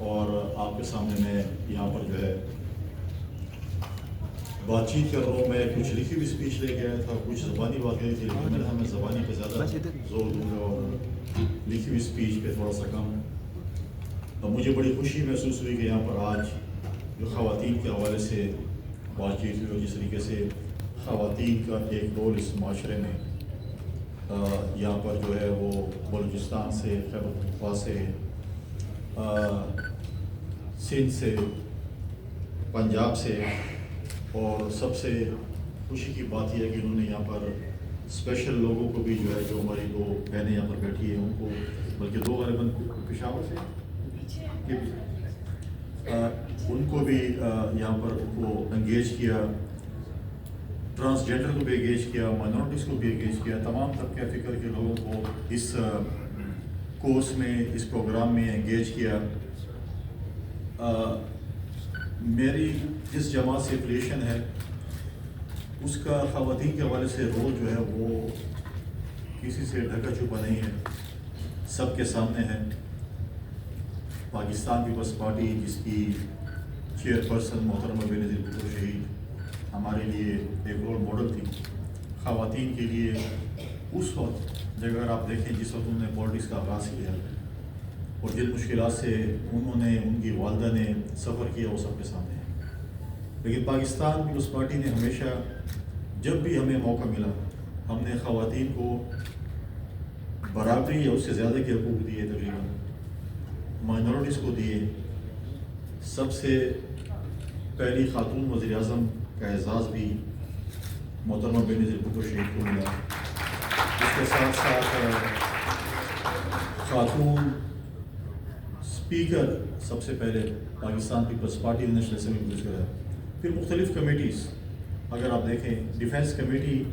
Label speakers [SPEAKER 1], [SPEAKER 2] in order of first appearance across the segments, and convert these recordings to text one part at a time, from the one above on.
[SPEAKER 1] اور آپ کے سامنے میں یہاں پر جو ہے بات چیت کر رہا ہوں. میں کچھ لکھی ہوئی اسپیچ لے کے آیا تھا, کچھ زبانی بات کہی تھی, لیکن میں نے ہمیں زبانی پہ زیادہ زور دوں گا اور لکھی ہوئی اسپیچ پہ تھوڑا سا کم. تو مجھے بڑی خوشی محسوس ہوئی کہ یہاں پر آج جو خواتین کے حوالے سے بات چیت ہوئی اور جس طریقے سے خواتین کا ایک رول اس معاشرے میں یہاں پر جو ہے وہ بلوچستان سے, خیبر پختونخوا سے, سندھ سے, پنجاب سے, اور سب سے خوشی کی بات یہ ہے کہ انہوں نے یہاں پر اسپیشل لوگوں کو بھی جو ہے, جو ہماری دو بہنیں یہاں پر بیٹھی ہیں ان کو, بلکہ دو غالباً پشاور سے ان کو بھی یہاں پر ان کو انگیج کیا, ٹرانسجینڈر کو بھی انگیج کیا, مائنورٹیز کو بھی انگیج کیا, تمام طبقہ فکر کے لوگوں کو اس کورس میں, اس پروگرام میں انگیج کیا. میری جس جماعت سے افیلیشن ہے اس کا خواتین کے حوالے سے رول جو ہے وہ کسی سے ڈھکا چھپا نہیں ہے, سب کے سامنے ہے. پاکستان پیپلز پارٹی جس کی چیئرپرسن محترمہ بینظیر بھٹو شہید ہمارے لیے ایک رول ماڈل تھی خواتین کے لیے. اس وقت اگر آپ دیکھیں جس وقت انہوں نے پالیٹکس کا آغاز کیا اور جن مشکلات سے انہوں نے, ان کی والدہ نے سفر کیا, وہ سب کے سامنے ہے. لیکن پاکستان پیپلز پارٹی نے ہمیشہ جب بھی ہمیں موقع ملا ہم نے خواتین کو برابری یا اس سے زیادہ کے حقوق دیے, تقریباً مائنورٹیز کو دیے. سب سے پہلی خاتون وزیر اعظم کا اعزاز بھی محترمہ بینظیر بھٹو شہید کو ملا. اس کے ساتھ ساتھ خاتون اسپیکر سب سے پہلے پاکستان پیپلز پارٹی نیشنل اسمبلی میں گزرا. پھر مختلف کمیٹیز, اگر آپ دیکھیں ڈیفینس کمیٹی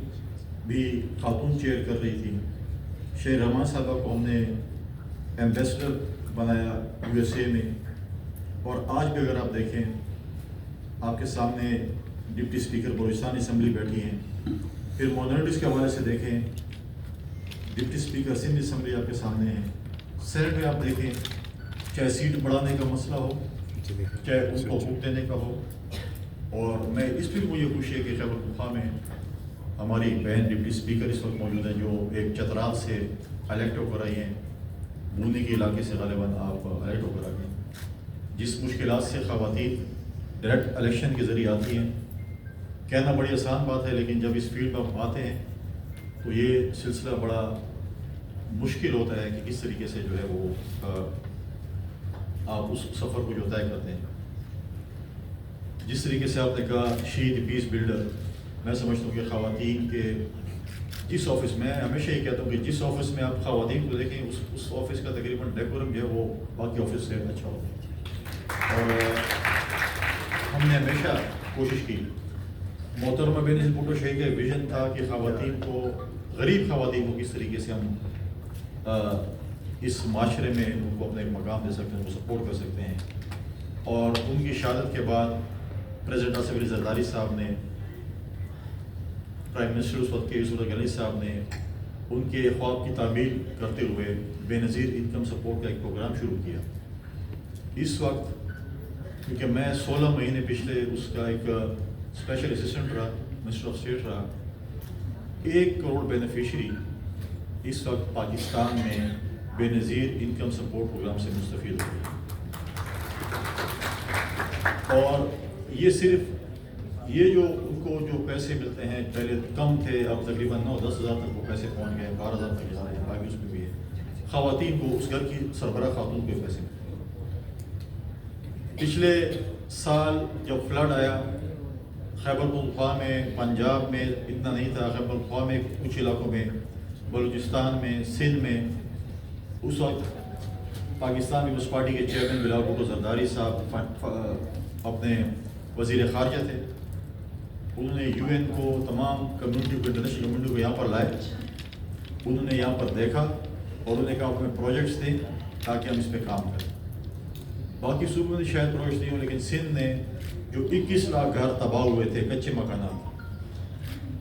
[SPEAKER 1] بھی خاتون چیئر کر رہی تھی. شیر رحمان صاحبہ کو ہم نے ایمبیسڈر بنایا USA میں, اور آج بھی اگر آپ دیکھیں آپ کے سامنے ڈپٹی اسپیکر بلوچستان اسمبلی بیٹھی ہیں. پھر مائنورٹیز کے حوالے سے دیکھیں ڈپٹی اسپیکر سندھ اسمبلی آپ کے سامنے ہیں. سینٹ میں آپ دیکھیں چاہے سیٹ بڑھانے کا مسئلہ ہو, چاہے ان کو حقوق دینے کا ہو. اور میں اس پہ مجھے خوشی ہے کہ خیبر پختونخوا میں ہماری بہن ڈپٹی اسپیکر اس وقت موجود ہیں جو ایک چترال سے الیکٹ ہو کر آئی ہیں, بونی کے علاقے سے غالباً آپ الیکٹ ہو کر آ گئے. جس مشکلات سے خواتین ڈائریکٹ الیکشن کے ذریعے آتی ہیں, کہنا بڑی آسان بات ہے, لیکن جب اس فیلڈ میں ہم آتے ہیں تو یہ سلسلہ بڑا مشکل ہوتا ہے کہ کس طریقے سے جو ہے وہ آپ اس سفر کو جو طے کرتے ہیں. جس طریقے سے آپ نے کہا شہید پیس بلڈر, میں سمجھتا ہوں کہ خواتین کے جس آفس میں, ہمیشہ یہ کہتا ہوں کہ جس آفس میں آپ خواتین کو دیکھیں اس آفس کا تقریباً ڈیکورم جو ہے وہ باقی آفس سے اچھا ہوتا ہے. اور ہم نے ہمیشہ کوشش کی, محترمہ بینظیر بھٹو شہید کا ویژن تھا کہ خواتین کو, غریب خواتین کو کس طریقے سے ہم اس معاشرے میں ان کو اپنا ایک مقام دے سکتے ہیں, ان کو سپورٹ کر سکتے ہیں. اور ان کی شہادت کے بعد پریزیڈنٹ آصف علی زرداری صاحب نے, پرائم منسٹر اس وقت کے یوسف غنی صاحب نے ان کے خواب کی تعمیل کرتے ہوئے بے نظیر انکم سپورٹ کا ایک پروگرام شروع کیا. اس وقت کیونکہ میں 16 مہینے پچھلے اس کا ایک اسپیشل اسسٹنٹ رہا, منسٹر آف اسٹیٹ رہا, 1 کروڑ بینیفیشری اس وقت پاکستان میں بے نظیر انکم سپورٹ پروگرام سے مستفید ہوئے. اور یہ صرف یہ جو ان کو جو پیسے ملتے ہیں, پہلے کم تھے, اب تقریباً 9-10 ہزار تک وہ پیسے پہنچ گئے, 12,000 تک جا رہے ہیں, باقی اس میں بھی ہے. خواتین کو, اس گھر کی سربراہ خاتون کے پیسے ملتے ہیں. پچھلے سال جب فلڈ آیا خیبر پختونخوا میں, پنجاب میں اتنا نہیں تھا, خیبر پختونخوا میں کچھ علاقوں میں, بلوچستان میں, سندھ میں, اس وقت پاکستان پیپلز پارٹی کے چیئرمین بلال بھٹو زرداری صاحب اپنے وزیر خارجہ تھے. انہوں نے UN کو, تمام کمیونٹی کو, انٹرنیشنل کمیونٹی کو یہاں پر لائے. انہوں نے یہاں پر دیکھا اور انہوں نے کہا ہمیں پروجیکٹس دیں تاکہ ہم اس پہ کام کریں. باقی صوبوں نے شاید پروجیکٹس نہیں ہو, لیکن سندھ نے جو 21 لاکھ گھر تباہ ہوئے تھے, کچے مکانات,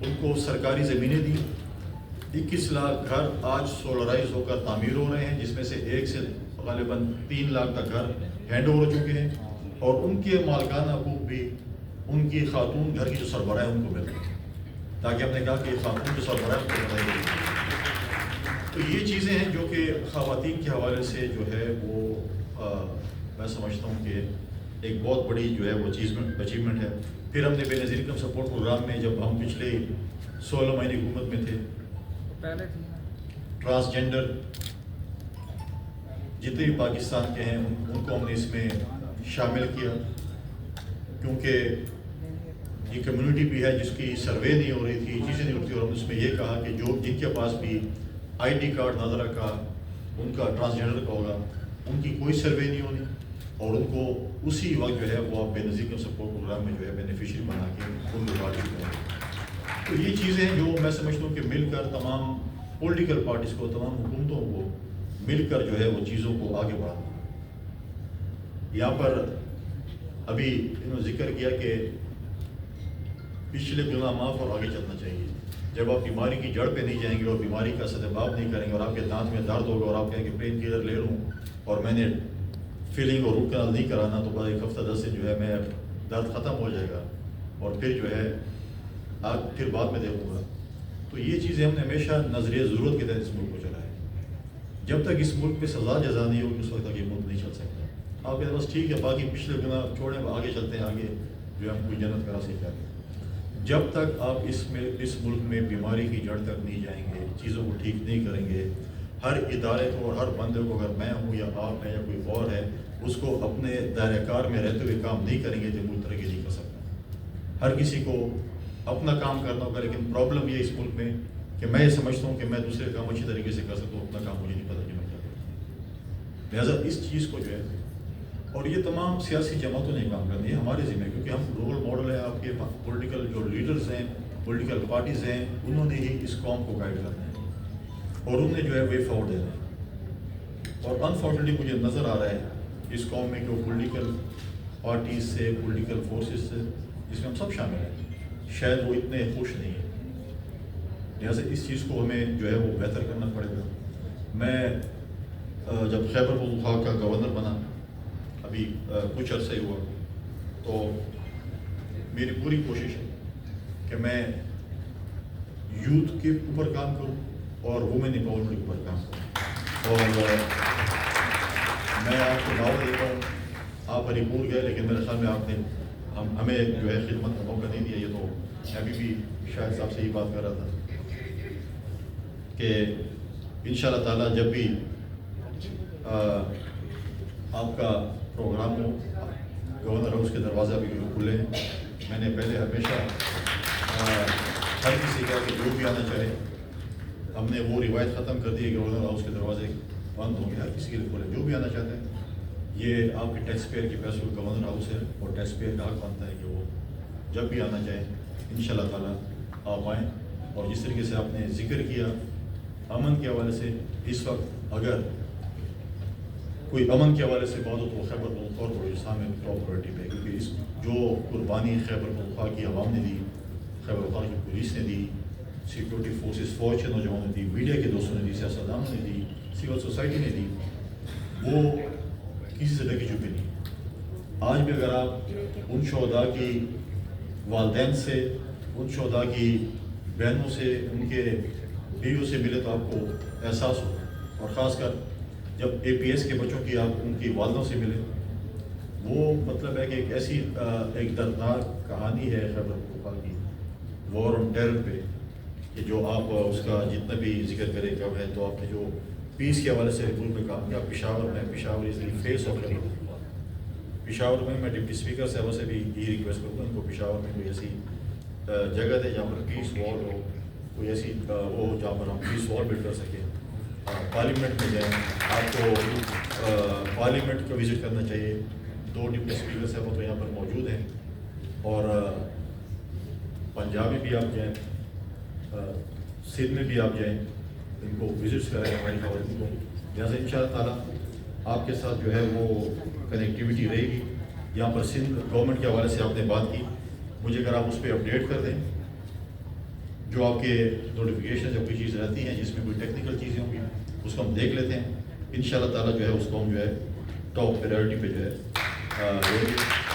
[SPEAKER 1] ان کو سرکاری زمینیں دی. 21 لاکھ گھر آج سولرائز ہو کر تعمیر ہو رہے ہیں, جس میں سے ایک سے غالباً 3 لاکھ کا گھر ہینڈ اوور ہو چکے ہیں، اور ان کے مالکانہ حقوق بھی ان کی خاتون گھر کی جو سربراہ ہے ان کو مل رہے ہیں، تاکہ ہم نے کہا کہ خاتون جو سربراہ ہے ان کو بتائی گئی۔ تو یہ چیزیں ہیں جو کہ خواتین کے حوالے سے جو ہے وہ میں سمجھتا ہوں کہ ایک بہت بڑی جو ہے وہ اچیومنٹ ہے۔ پھر ہم نے بے نظیر انکم سپورٹ پروگرام میں جب ہم پچھلے 16 مہینے حکومت میں تھے، ٹرانسجینڈر جتنے بھی پاکستان کے ہیں ان کو ہم نے اس میں شامل کیا، کیونکہ یہ کمیونٹی بھی ہے جس کی سروے نہیں ہو رہی تھی، چیزیں نہیں ہوتی، اور ہم نے اس میں یہ کہا کہ جو جن کے پاس بھی آئی ڈی کارڈ نظر کا ان کا ٹرانسجینڈر کا ہوگا، ان کی کوئی سروے نہیں ہونی، اور ان کو اسی وقت جو ہے وہ بے نظیر انکم سپورٹ پروگرام میں جو ہے بینیفیشری بنا کے ان کو بات کریں۔ تو یہ چیزیں جو میں سمجھتا ہوں کہ مل کر تمام پولیٹیکل پارٹیز کو، تمام حکومتوں کو مل کر جو ہے وہ چیزوں کو آگے بڑھانا۔ یہاں پر ابھی انہوں نے ذکر کیا کہ پچھلے گناہ معاف اور آگے چلنا چاہیے۔ جب آپ بیماری کی جڑ پہ نہیں جائیں گے اور بیماری کا سدباب نہیں کریں گے، اور آپ کے دانت میں درد ہوگا اور آپ کہیں کہ پین کلر لے لوں اور میں نے فیلنگ اور روٹ کنال نہیں کرانا، تو بعد ایک ہفتہ 10 دن جو ہے میں درد ختم ہو جائے گا اور پھر جو ہے پھر بعد میں دیکھوں گا۔ تو یہ چیزیں ہم نے ہمیشہ نظریہ ضرورت کے تحت اس ملک کو چلا ہے۔ جب تک اس ملک پہ سزا جزا نہیں ہوگی اس وقت تک یہ ملک نہیں چل سکتا۔ آپ کے پاس ٹھیک ہے، باقی پچھلے گناہ چھوڑیں، آگے چلتے ہیں، آگے جو ہے ہم کوئی جنت کرا سکتے ہیں۔ جب تک آپ اس ملک میں بیماری کی جڑ تک نہیں جائیں گے، چیزوں کو ٹھیک نہیں کریں گے، ہر ادارے کو اور ہر بندے کو، اگر میں ہوں یا آپ ہیں یا کوئی اور ہے، اس کو اپنے دائرہ کار میں رہتے ہوئے کام نہیں کریں گے تو ملک ترقی نہیں کر سکتا۔ ہر کسی کو اپنا کام کرنا ہوگا، لیکن پرابلم یہ اس ملک میں کہ میں یہ سمجھتا ہوں کہ میں دوسرے کام اچھی طریقے سے کر سکتا ہوں، اپنا کام مجھے نہیں پتہ کہ میں کیا کروں۔ لہٰذا اس چیز کو جو ہے، اور یہ تمام سیاسی جماعتوں نے کام کرنا ہے، ہمارے ذمہ، کیونکہ ہم رول ماڈل ہیں، آپ کے پولیٹیکل جو لیڈرز ہیں، پولیٹیکل پارٹیز ہیں، انہوں نے ہی اس قوم کو گائیڈ کرنا ہے اور انہوں نے جو ہے وے فارورڈ دینا ہے۔ اور انفارچونیٹلی مجھے نظر آ رہا ہے اس قوم میں کہ پولیٹیکل پارٹیز سے، پولیٹیکل فورسز سے، جس میں ہم سب شامل ہیں، شاید وہ اتنے خوش نہیں ہیں۔ لہٰذا اس چیز کو ہمیں جو ہے وہ بہتر کرنا پڑے گا۔ میں جب خیبر پختونخوا کا گورنر بنا، ابھی کچھ عرصہ ہوا، تو میری پوری کوشش ہے کہ میں یوتھ کے اوپر کام کروں اور وومن امپاورمنٹ کے اوپر کام کروں۔ اور میں آپ کو دعوت دیتا ہوں، آپ علی پور گئے، لیکن میرے خیال میں آپ نے ہمیں جو ہے خدمت کا موقع نہیں دیا۔ یہ تو میں ابھی بھی شاہد صاحب سے ہی بات کر رہا تھا کہ انشاءاللہ تعالیٰ جب بھی آپ کا پروگرام ہو، گورنر ہاؤس کے دروازہ بھی کھلے ہیں۔ میں نے پہلے ہمیشہ ہر کسی کا کہ جو بھی آنا چاہے، ہم نے وہ روایت ختم کر دی ہے کہ گورنر ہاؤس کے دروازے بند ہوں گے، ہر کسی کے لیے کھولے، جو بھی آنا چاہتے ہیں۔ یہ آپ کے ٹیکس پیئر کے پیسوں کا گورنر ہاؤس ہے، اور ٹیکس پیئر کا حق بنتا ہے کہ وہ جب بھی آنا چاہیں انشاءاللہ تعالیٰ آپ آئیں۔ اور جس طریقے سے آپ نے ذکر کیا امن کے حوالے سے، اس وقت اگر کوئی امن کے حوالے سے بات ہو تو وہ خیبر پختونخوا اور بلوچستان میں ٹاپ پرائرٹی پہ ہے، کیونکہ اس جو قربانی خیبر پختونخوا کی عوام نے دی، خیبر پختونخوا کی پولیس نے دی، سیکورٹی فورسز، فوج کے نوجوانوں نے دی، میڈیا کے دوستوں نے دی، سیاستدانوں نے دی، سول سوسائٹی نے دی، وہ کسی سے ڈکی چپی نہیں۔ آج بھی اگر آپ ان شہداء کی والدین سے، ان شہداء کی بہنوں سے، ان کے بیویوں سے ملے تو آپ کو احساس ہو، اور خاص کر جب اے پی ایس کے بچوں کی آپ ان کی والدوں سے ملے، وہ مطلب ہے کہ ایک ایسی ایک دردناک کہانی ہے خیبر پختونخوا کی وار آن ٹیرر پہ، کہ جو آپ اس کا جتنا بھی ذکر کریں کم ہے۔ تو آپ نے جو پیس کے حوالے سے ملک میں کام کیا پشاور میں، Peshawar is the face of the, Peshawar میں ڈپٹی اسپیکر صاحبہ سے بھی یہی ریکویسٹ کروں گا ان کو پشاور میں کوئی ایسی جگہ دے جہاں پر پیس وال ہو، کوئی ایسی وہ ہو جہاں پر ہم پیس وال بلڈ کر سکیں۔ پارلیمنٹ میں جائیں، آپ کو پارلیمنٹ کا وزٹ کرنا چاہیے۔ 2 ڈپٹی اسپیکر صاحب تو یہاں پر موجود ہیں، اور پنجاب میں بھی آپ جائیں، سندھ میں بھی آپ جائیں، ان کو وزٹس کریں ہماری خواتین کو۔ لہٰذا ان شاء اللہ تعالیٰ آپ کے ساتھ جو ہے وہ کنیکٹیویٹی رہے گی۔ یہاں پر سندھ گورنمنٹ کے حوالے سے آپ نے بات کی، مجھے اگر آپ اس پہ اپڈیٹ کر دیں، جو آپ کے نوٹیفیکیشن جب کوئی چیز رہتی ہیں جس میں کوئی ٹیکنیکل چیزیں ہوں گی، اس کو ہم دیکھ لیتے ہیں۔ ان شاء اللہ تعالیٰ جو ہے اس کو ہم جو ہے
[SPEAKER 2] ٹاپ پریورٹی پہ جو ہے